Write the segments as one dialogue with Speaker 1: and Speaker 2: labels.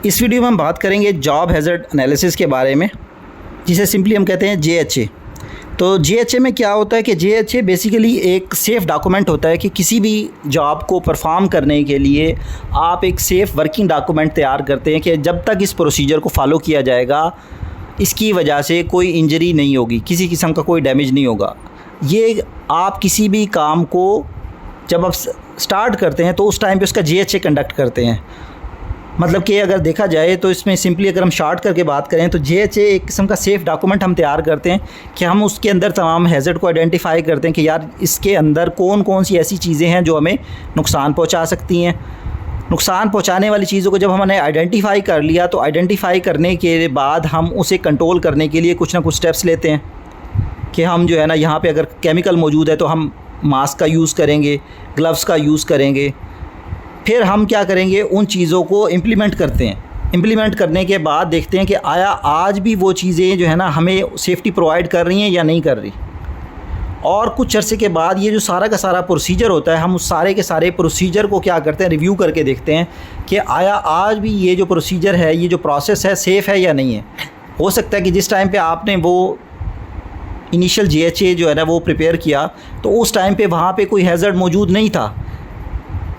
Speaker 1: इस वीडियो में हम बात करेंगे जॉब हैज़र्ड एनालिसिस के बारे में, जिसे सिंपली हम कहते हैं JHA। तो JHA में क्या होता है कि JHA बेसिकली एक सेफ़ डॉक्यूमेंट होता है कि किसी भी जॉब को परफॉर्म करने के लिए आप एक सेफ़ वर्किंग डॉक्यूमेंट तैयार करते हैं कि जब तक इस प्रोसीजर को फॉलो किया जाएगा इसकी वजह से कोई इंजरी नहीं होगी, किसी किस्म का कोई डैमेज नहीं होगा। ये आप किसी भी काम को जब आप स्टार्ट करते हैं तो उस टाइम पे उसका JHA कंडक्ट करते हैं। मतलब कि अगर देखा जाए तो इसमें सिंपली अगर हम शॉर्ट करके बात करें तो JHA एक किस्म का सेफ़ डॉक्यूमेंट हम तैयार करते हैं कि हम उसके अंदर तमाम हैज़र्ड को आइडेंटिफाई करते हैं कि यार इसके अंदर कौन कौन सी ऐसी चीज़ें हैं जो हमें नुकसान पहुंचा सकती हैं। नुकसान पहुंचाने वाली चीज़ों को जब हमने आइडेंटिफाई कर लिया तो आइडेंटिफाई करने के बाद हम उसे कंट्रोल करने के लिए कुछ ना कुछ स्टेप्स लेते हैं कि हम जो है ना यहाँ पे अगर केमिकल मौजूद है तो हम मास्क का यूज़ करेंगे, ग्लव्स का यूज़ करेंगे। फिर हम क्या करेंगे, उन चीज़ों को इम्प्लीमेंट करते हैं। इम्प्लीमेंट करने के बाद देखते हैं कि आया आज भी वो चीज़ें जो है ना हमें सेफ्टी प्रोवाइड कर रही हैं या नहीं कर रही। और कुछ अरसे के बाद ये जो सारा का सारा प्रोसीजर होता है, हम उस सारे के सारे प्रोसीजर को क्या करते हैं, रिव्यू करके देखते हैं कि आया आज भी ये जो प्रोसीजर है, ये जो प्रोसेस है, सेफ़ है या नहीं है। हो सकता है कि जिस टाइम पे आपने वो इनिशियल JHA जो है ना वो प्रिपेयर किया तो उस टाइम पे वहाँ पे कोई हैज़र्ड मौजूद नहीं था,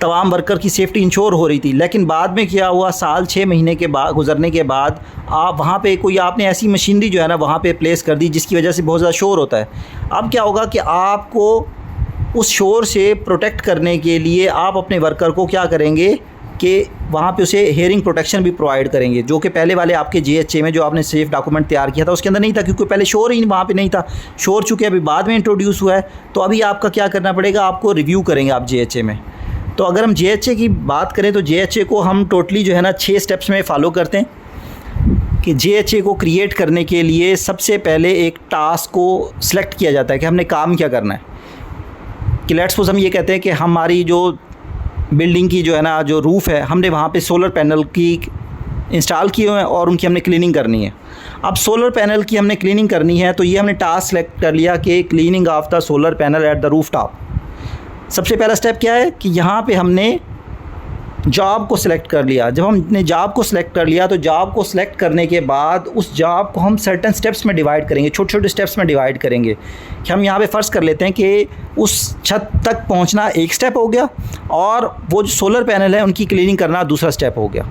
Speaker 1: तमाम वर्कर की सेफ़्टी इंश्योर हो रही थी। लेकिन बाद में क्या हुआ, साल 6 महीने के बाद गुजरने के बाद आप वहाँ पे कोई आपने ऐसी मशीनरी जो है ना वहाँ पे प्लेस कर दी जिसकी वजह से बहुत ज़्यादा शोर होता है। अब क्या होगा कि आपको उस शोर से प्रोटेक्ट करने के लिए आप अपने वर्कर को क्या करेंगे कि वहाँ पे उसे हेयरिंग प्रोटेक्शन भी प्रोवाइड करेंगे, जो कि पहले वाले आपके JHA में जो आपने सेफ़ डॉक्यूमेंट तैयार किया था उसके अंदर नहीं था, क्योंकि पहले शोर ही वहाँ पे नहीं था। शोर चूँकि अभी बाद में इंट्रोड्यूस हुआ है तो अभी आपका क्या करना पड़ेगा, आपको रिव्यू करेंगे आप JHA में। तो अगर हम JHA की बात करें तो JHA को हम टोटली जो है ना 6 स्टेप्स में फ़ॉलो करते हैं कि JHA को क्रिएट करने के लिए सबसे पहले एक टास्क को सिलेक्ट किया जाता है कि हमने काम क्या करना है। कि लेट्स सपोज हम ये कहते हैं कि हमारी जो बिल्डिंग की जो है ना जो रूफ़ है, हमने वहाँ पे सोलर पैनल की इंस्टॉल किए हुए हैं और उनकी हमने क्लीनिंग करनी है। अब सोलर पैनल की हमने क्लीनिंग करनी है तो ये हमने टास्क सेलेक्ट कर लिया कि cleaning of the solar panel at the roof top. सबसे पहला स्टेप क्या है कि यहाँ पे हमने जॉब को सिलेक्ट कर लिया। जब हमने जॉब को सिलेक्ट कर लिया तो जॉब को सिलेक्ट करने के बाद उस जॉब को हम सर्टेन स्टेप्स में डिवाइड करेंगे, छोटे छोटे स्टेप्स में डिवाइड करेंगे। कि हम यहाँ पे फ़र्ज़ कर लेते हैं कि उस छत तक पहुँचना एक स्टेप हो गया और वो जो सोलर पैनल है उनकी क्लीनिंग करना दूसरा स्टेप हो गया।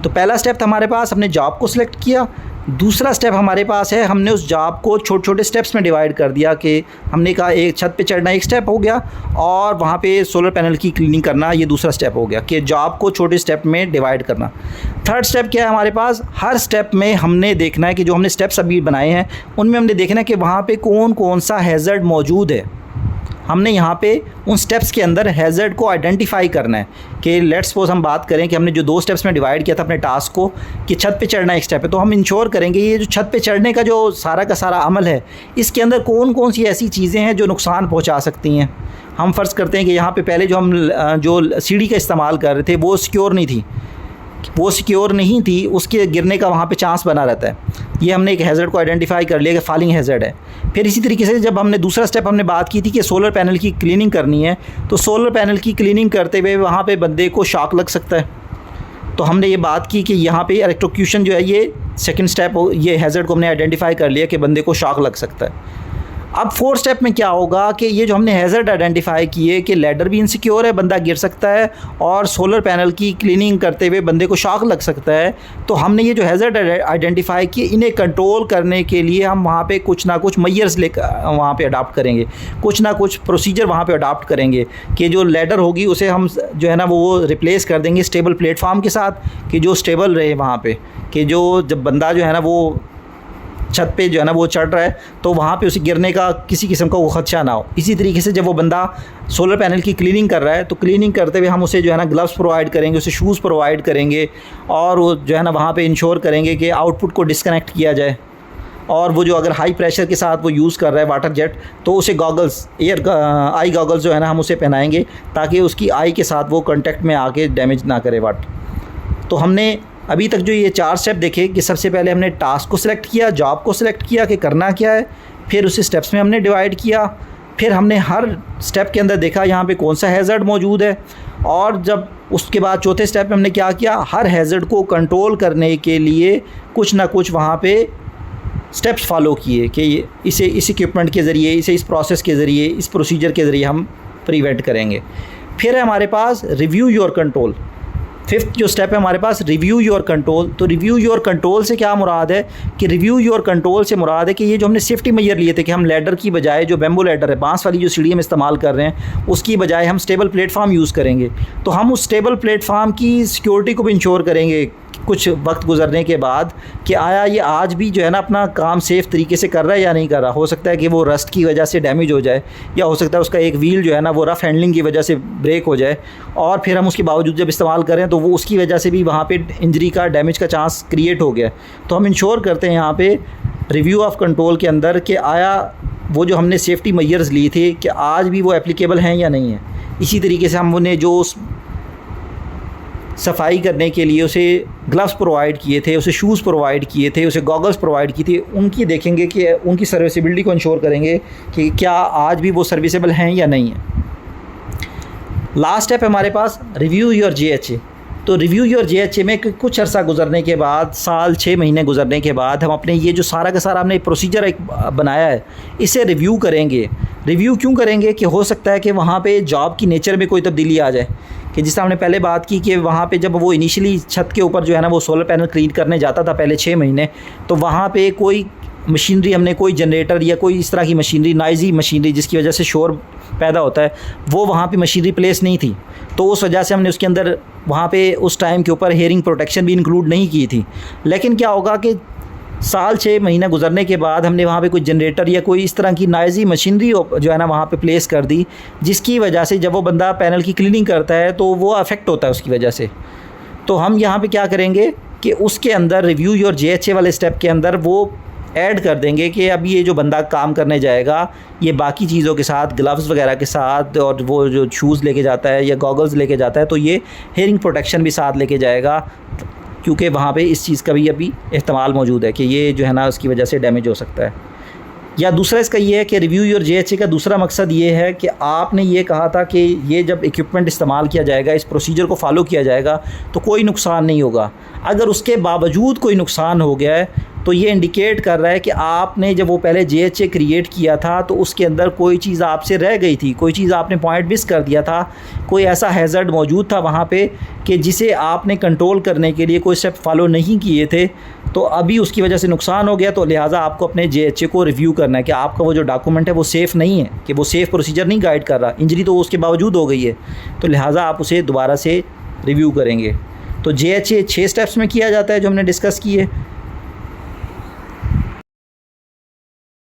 Speaker 1: तो पहला स्टेप था हमारे पास, हमने जॉब को सिलेक्ट किया। दूसरा स्टेप हमारे पास है, हमने उस जॉब को छोटे छोटे स्टेप्स में डिवाइड कर दिया कि हमने कहा एक छत पे चढ़ना एक स्टेप हो गया और वहाँ पे सोलर पैनल की क्लीनिंग करना ये दूसरा स्टेप हो गया कि जॉब को छोटे स्टेप में डिवाइड करना। थर्ड स्टेप क्या है हमारे पास, हर स्टेप में हमने देखना है कि जो हमने स्टेप्स अभी बनाए हैं उनमें हमने देखना है कि वहाँ पर कौन कौन सा हैज़र्ड मौजूद है। हमने यहाँ पे उन स्टेप्स के अंदर हैज़र्ड को आइडेंटिफाई करना है कि लेट्स सपोज हम बात करें कि हमने जो 2 स्टेप्स में डिवाइड किया था अपने टास्क को कि छत पे चढ़ना एक स्टेप है, तो हम इंश्योर करेंगे ये जो छत पे चढ़ने का जो सारा का सारा अमल है इसके अंदर कौन कौन सी ऐसी चीज़ें हैं जो नुकसान पहुँचा सकती हैं। हम फ़र्ज़ करते हैं कि यहाँ पर पहले जो हम जो सीढ़ी का इस्तेमाल कर रहे थे वो सिक्योर नहीं थी, उसके गिरने का वहाँ पे चांस बना रहता है। ये हमने एक हैज़र्ड को आइडेंटिफाई कर लिया कि फॉलिंग हैज़र्ड है। फिर इसी तरीके से जब हमने दूसरा स्टेप हमने बात की थी कि सोलर पैनल की क्लीनिंग करनी है, तो सोलर पैनल की क्लीनिंग करते हुए वहाँ पे बंदे को शॉक लग सकता है। तो हमने ये बात की कि यहाँ पे इलेक्ट्रोक्यूशन जो है ये सेकंड स्टेप, ये हैज़र्ड को हमने आइडेंटिफाई कर लिया कि बंदे को शॉक लग सकता है। अब 4th स्टेप में क्या होगा कि ये जो हमने हैज़र्ड आइडेंटिफाई किए कि लैडर भी इनसिक्योर है, बंदा गिर सकता है और सोलर पैनल की क्लीनिंग करते हुए बंदे को शॉक लग सकता है। तो हमने ये जो हैज़र्ड आइडेंटिफाई किए इन्हें कंट्रोल करने के लिए हम वहाँ पे कुछ ना कुछ मेजर्स लेकर वहाँ पे अडॉप्ट करेंगे, कुछ ना कुछ प्रोसीजर वहाँ पे अडॉप्ट करेंगे कि जो लैडर होगी उसे हम जो है ना वो रिप्लेस कर देंगे स्टेबल प्लेटफॉर्म के साथ कि जो स्टेबल रहे वहाँ पे, कि जो जब बंदा जो है ना वो छत पे जो है ना वो चढ़ रहा है तो वहाँ पे उसे गिरने का किसी किस्म का वो खदशा ना हो। इसी तरीके से जब वो बंदा सोलर पैनल की क्लीनिंग कर रहा है तो क्लीनिंग करते हुए हम उसे जो है ना ग्लव्स प्रोवाइड करेंगे, उसे शूज़ प्रोवाइड करेंगे और वो जो है ना वहाँ पे इंश्योर करेंगे कि आउटपुट को डिस्कनेक्ट किया जाए। और वो जो अगर हाई प्रेशर के साथ वो यूज़ कर रहा है वाटर जेट तो उसे गॉगल्स आई गॉगल्स जो है ना हम उसे पहनाएंगे ताकि उसकी आई के साथ वो कॉन्टैक्ट में आके डैमेज ना करे वाटर। तो हमने अभी तक जो ये 4 स्टेप देखे कि सबसे पहले हमने टास्क को सिलेक्ट किया, जॉब को सिलेक्ट किया कि करना क्या है, फिर उसे स्टेप्स में हमने डिवाइड किया, फिर हमने हर स्टेप के अंदर देखा यहाँ पे कौन सा हैज़र्ड मौजूद है और जब उसके बाद चौथे स्टेप में हमने क्या किया, हर हैज़र्ड को कंट्रोल करने के लिए कुछ ना कुछ वहाँ पे स्टेप्स फॉलो किए कि इसे इस इक्विपमेंट के ज़रिए, इसे इस प्रोसेस के ज़रिए, इस प्रोसीजर के ज़रिए हम प्रिवेंट करेंगे। फिर है हमारे पास रिव्यू योर कंट्रोल। फिफ्थ जो स्टेप है हमारे पास, रिव्यू योर कंट्रोल। तो रिव्यू योर कंट्रोल से क्या मुराद है कि रिव्यू योर कंट्रोल से मुराद है कि ये जो हमने सेफ्टी मेजर लिए थे कि हम लैडर की बजाय, जो बैम्बू लैडर है, बांस वाली जो सीढ़ी हम इस्तेमाल कर रहे हैं, उसकी बजाय हम स्टेबल प्लेटफॉर्म यूज़ करेंगे। तो हम उस स्टेबल प्लेटफॉर्म की सिक्योरिटी को भी इंश्योर करेंगे कुछ वक्त गुजरने के बाद कि आया ये आज भी जो है ना अपना काम सेफ़ तरीके से कर रहा है या नहीं कर रहा। हो सकता है कि वो रस्ट की वजह से डैमेज हो जाए, या हो सकता है उसका एक व्हील जो है ना वो रफ़ हैंडलिंग की वजह से ब्रेक हो जाए, और फिर हम उसके बावजूद जब इस्तेमाल करें तो वो उसकी वजह से भी वहाँ पे इंजरी का, डैमेज का चांस क्रिएट हो गया। तो हम इंश्योर करते हैं यहाँ पे रिव्यू ऑफ कंट्रोल के अंदर कि आया वो जो हमने सेफ्टी मेजर्स लिए थे कि आज भी वो एप्लीकेबल हैं या नहीं है। इसी तरीके से हमने जो सफाई करने के लिए उसे ग्लव्स प्रोवाइड किए थे, उसे शूज़ प्रोवाइड किए थे, उसे गॉगल्स प्रोवाइड किए थे, उनकी देखेंगे कि उनकी सर्विसेबिलिटी को इंश्योर करेंगे कि क्या आज भी वो सर्विसेबल हैं या नहीं है। लास्ट स्टेप है हमारे पास रिव्यू योर JHA। तो रिव्यू योर JHA में कुछ अर्सा गुजरने के बाद, साल 6 महीने गुजरने के बाद, हम अपने ये जो सारा का सारा हमने प्रोसीजर एक बनाया है इसे रिव्यू करेंगे। रिव्यू क्यों करेंगे कि हो सकता है कि वहाँ पे जॉब की नेचर में कोई तब्दीली आ जाए, कि जिस हमने पहले बात की कि वहाँ पे जब वो इनिशियली छत के ऊपर जो है ना वो सोलर पैनल क्लीन करने जाता था पहले 6 महीने, तो वहाँ पे कोई मशीनरी, हमने कोई जनरेटर या कोई इस तरह की मशीनरी, नॉइज़ी मशीनरी जिसकी वजह से शोर पैदा होता है, वो वहाँ पे मशीनरी प्लेस नहीं थी। तो उस वजह से हमने उसके अंदर वहाँ पे उस टाइम के ऊपर हेयरिंग प्रोटेक्शन भी इंक्लूड नहीं की थी। लेकिन क्या होगा कि साल 6 महीने गुजरने के बाद हमने वहाँ पे कोई जनरेटर या कोई इस तरह की नॉइज़ी मशीनरी जो है ना वहाँ पे प्लेस कर दी, जिसकी वजह से जब वो बंदा पैनल की क्लीनिंग करता है तो वो अफेक्ट होता है उसकी वजह से। तो हम यहाँ पे क्या करेंगे कि उसके अंदर रिव्यू योर JHA वाले स्टेप के अंदर वो ऐड कर देंगे कि अब ये जो बंदा काम करने जाएगा ये बाकी चीज़ों के साथ, ग्लव्स वगैरह के साथ, और वो जो शूज़ लेके जाता है या गॉगल्स लेके जाता है, तो ये हेयरिंग प्रोटेक्शन भी साथ लेके जाएगा, क्योंकि वहाँ पे इस चीज़ का भी अभी इस्तेमाल मौजूद है कि ये जो है ना उसकी वजह से डैमेज हो सकता है। या दूसरा इसका ये है कि रिव्यू योर JHA का दूसरा मकसद ये है कि आपने ये कहा था कि ये जब इक्विपमेंट इस्तेमाल किया जाएगा, इस प्रोसीजर को फॉलो किया जाएगा तो कोई नुकसान नहीं होगा। अगर उसके बावजूद कोई नुकसान हो गया है तो ये इंडिकेट कर रहा है कि आपने जब वो पहले JHA क्रिएट किया था तो उसके अंदर कोई चीज़ आपसे रह गई थी, कोई चीज़ आपने पॉइंट मिस कर दिया था, कोई ऐसा हैज़र्ड मौजूद था वहाँ पे कि जिसे आपने कंट्रोल करने के लिए कोई स्टेप फॉलो नहीं किए थे, तो अभी उसकी वजह से नुकसान हो गया। तो लिहाजा आपको अपने JHA को रिव्यू करना है कि आपका वो जो डॉक्यूमेंट है वो सेफ़ नहीं है, कि वो सेफ़ प्रोसीजर नहीं गाइड कर रहा। इंजरी तो उसके बावजूद हो गई है, तो लिहाजा आप उसे दोबारा से रिव्यू करेंगे। तो JHA 6 स्टेप्स में किया जाता है जो हमने डिस्कस किए।